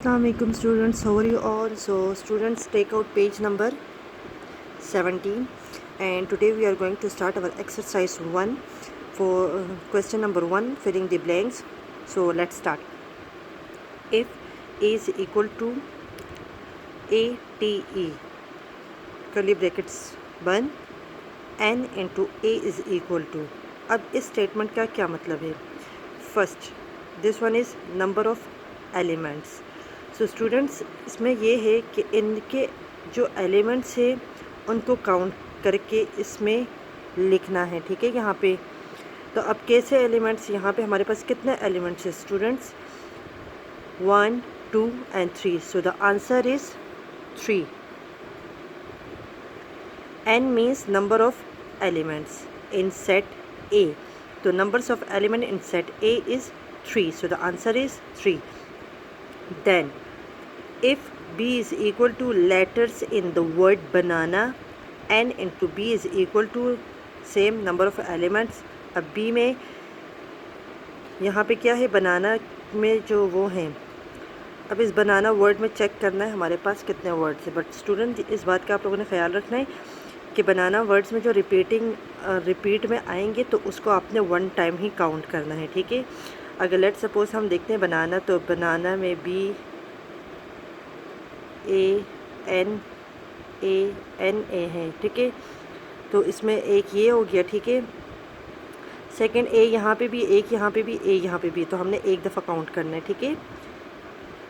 Assalamualaikum students, how are you all? So students, take out page number 17 and today we are going to start our exercise 1 for question number 1, filling the blanks. So let's start. If A is equal to ATE, curly brackets बंद, N into A is equal to, अब इस statement का क्या मतलब है? First, this one is number of elements. So students, इसमें ये है कि इनके जो एलिमेंट्स है उनको काउंट करके इसमें लिखना है. ठीक है, यहाँ पे तो अब कैसे एलिमेंट्स, यहाँ पे हमारे पास कितने एलिमेंट्स है students? 1, 2 and 3. So the answer is 3. N means number of elements in set A. So numbers of element in set A is 3. So the answer is 3. Then if B is equal to letters in the word banana, N into B is equal to same number of elements. अब B में यहाँ पे क्या है, बनाना में जो वो हैं, अब इस बनाना वर्ड में चेक करना है हमारे पास कितने वर्ड्स हैं. बट स्टूडेंट, इस बात का आप लोगों ने ख्याल रखना है कि बनाना वर्ड्स में जो रिपीट में आएंगे तो उसको आपने 1 टाइम ही काउंट करना है. ठीक है, अगर लेट सपोज हम देखते हैं बनाना, तो बनाना में BANA है. ठीक है, तो इसमें एक ये हो गया. ठीक है, सेकंड A यहाँ पे भी, एक यहाँ पे भी, A यहाँ पे भी, तो हमने एक दफ़ा काउंट करना है. ठीक है,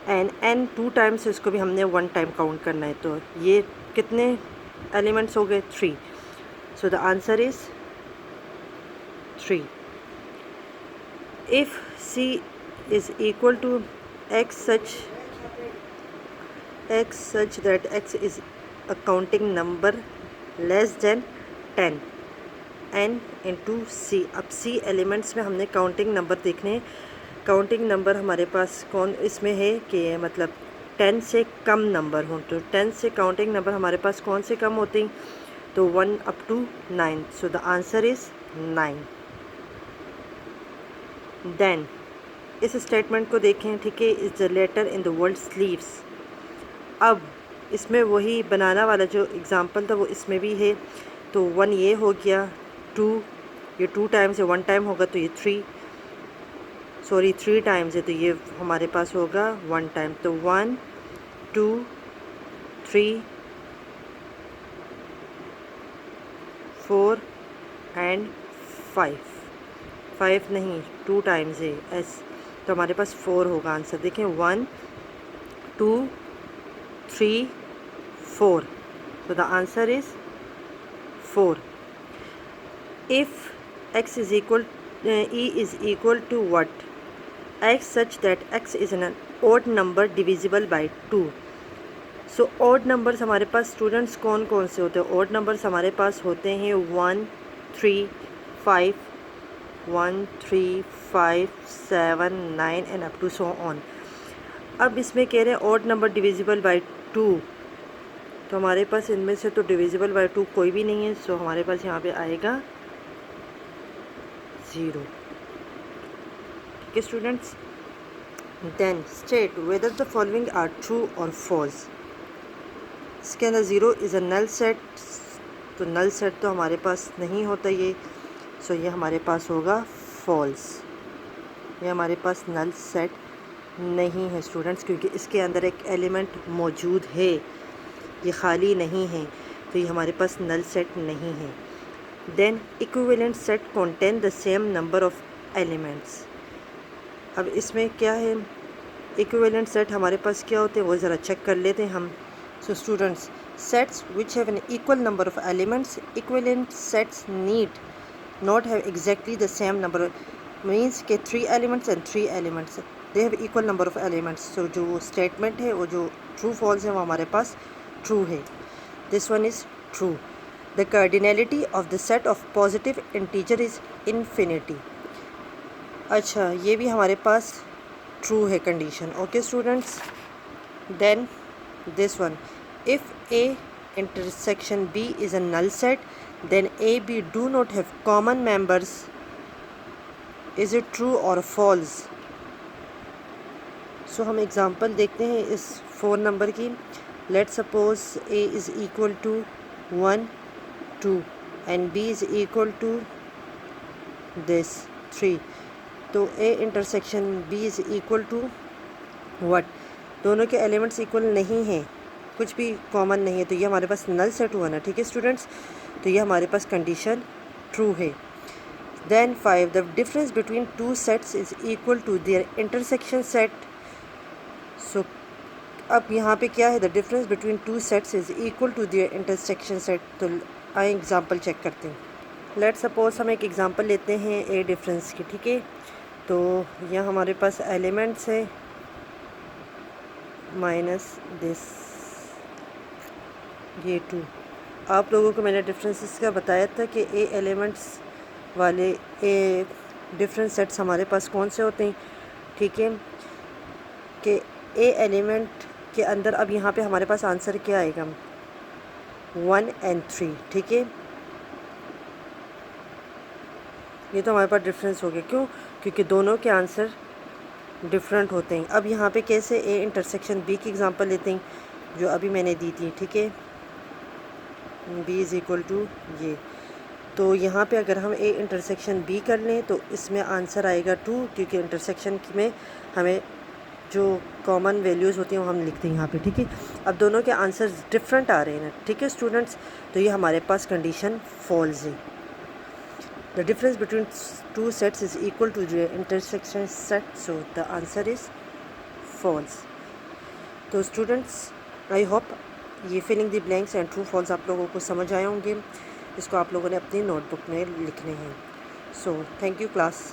एंड N 2 टाइम्स, इसको भी हमने 1 टाइम काउंट करना है. तो ये कितने एलिमेंट्स हो गए? 3. सो the answer is 3. If C is equal to X such that X is a counting number less than 10, N into C. अब C एलिमेंट्स में हमने काउंटिंग नंबर देखने हैं. काउंटिंग नंबर हमारे पास कौन इसमें है कि मतलब 10 से कम नंबर हों. तो 10 से काउंटिंग नंबर हमारे पास कौन से कम होते हैं? तो 1 up to 9. So the answer is 9. Then इस स्टेटमेंट को देखें. ठीक है, is the letter in the word sleeves. अब इसमें वही बनाना वाला जो एग्ज़ाम्पल था वो इसमें भी है. तो 1 ये हो गया, 2 ये 2 टाइम्स है, 1 टाइम होगा तो ये 3 टाइम्स है, तो ये हमारे पास होगा 1 टाइम. तो 1 2 3 4 एंड 5 नहीं, 2 टाइम्स है एस, तो हमारे पास 4 होगा आंसर. देखें, 1 2 3 4. So the answer is 4. If X is equal E is equal to what? X such that X is an odd number divisible by 2. So odd numbers हमारे पास students कौन कौन से होते हैं? odd numbers हमारे पास होते हैं 1 3 5 1 3 5 7 9 and up to so on. अब इसमें कह रहे हैं odd number divisible by 2, तो हमारे पास इनमें से तो डिविजिबल बाय 2 कोई भी नहीं है. सो हमारे पास यहाँ पे आएगा 0. ठीक है students. Then state whether the following are true और फॉल्स. इसके अंदर 0 इज़ अ नल सेट, तो नल सेट तो हमारे पास नहीं होता ये. सो ये हमारे पास होगा फॉल्स. ये हमारे पास नल सेट नहीं है स्टूडेंट्स, क्योंकि इसके अंदर एक एलिमेंट मौजूद है, ये खाली नहीं है, तो ये हमारे पास नल सेट नहीं है. Then equivalent set contain the same number of elements. अब इसमें क्या है, इक्विवेलेंट सेट हमारे पास क्या होते हैं वो ज़रा चेक कर लेते हैं हम. So students, sets which have an equal number of elements, equivalent sets need not have exactly the same number, means के 3 elements and 3 elements they have equal number of elements. So जो statement है वो जो true false है वो हमारे पास true है. This one is true. The cardinality of the set of positive integer is infinity. अच्छा, ये भी हमारे पास ट्रू है condition. Okay students. Then this one, if A intersection B is a null set, then A B do not have common members. Is it true और false? सो हम example देखते हैं इस 4 नंबर की. Let suppose a is equal to 1 2 and b is equal to this 3. तो a intersection b is equal to what. दोनों के एलिमेंट्स इक्वल नहीं हैं, कुछ भी कॉमन नहीं है, तो ये हमारे पास नल सेट हुआ ना. ठीक है स्टूडेंट्स, तो ये हमारे पास कंडीशन ट्रू है. Then 5 the difference between two sets is equal to their intersection set. So अब यहाँ पे क्या है, the difference between two sets is equal to their intersection set. तो आए एग्ज़ाम्पल चेक करते हैं. लेट सपोज हम एक एग्ज़ाम्पल लेते हैं ए डिफरेंस की. ठीक है, तो यहाँ हमारे पास एलिमेंट्स है माइनस दिस ये 2. आप लोगों को मैंने डिफरेंसेस का बताया था कि ए एलिमेंट्स वाले ए डिफरेंट सेट्स हमारे पास कौन से होते हैं. ठीक है, कि ए एलिमेंट के अंदर अब यहाँ पे हमारे पास आंसर क्या आएगा, 1 and 3. ठीक है, ये तो हमारे पास डिफरेंस हो गया. क्यों? क्योंकि दोनों के आंसर डिफरेंट होते हैं. अब यहाँ पे कैसे ए इंटरसेक्शन बी की एग्ज़ाम्पल लेते हैं जो अभी मैंने दी थी. ठीक है, बी इज़ इक्वल टू ये. तो यहाँ पे अगर हम ए इंटरसेक्शन बी कर लें तो इसमें आंसर आएगा 2, क्योंकि इंटरसेक्शन में हमें जो कॉमन वैल्यूज़ होती हैं वो हम लिखते हैं यहाँ पे. ठीक है, अब दोनों के आंसर्स डिफरेंट आ रहे हैं ना. ठीक है स्टूडेंट्स, तो ये हमारे पास कंडीशन फॉल्स है. The difference between two sets is equal to the intersection set, so the answer is false. तो स्टूडेंट्स आई होप ये filling the blanks and true false आप लोगों को समझ आए होंगे. इसको आप लोगों ने अपनी नोटबुक में लिखने हैं. So thank you class.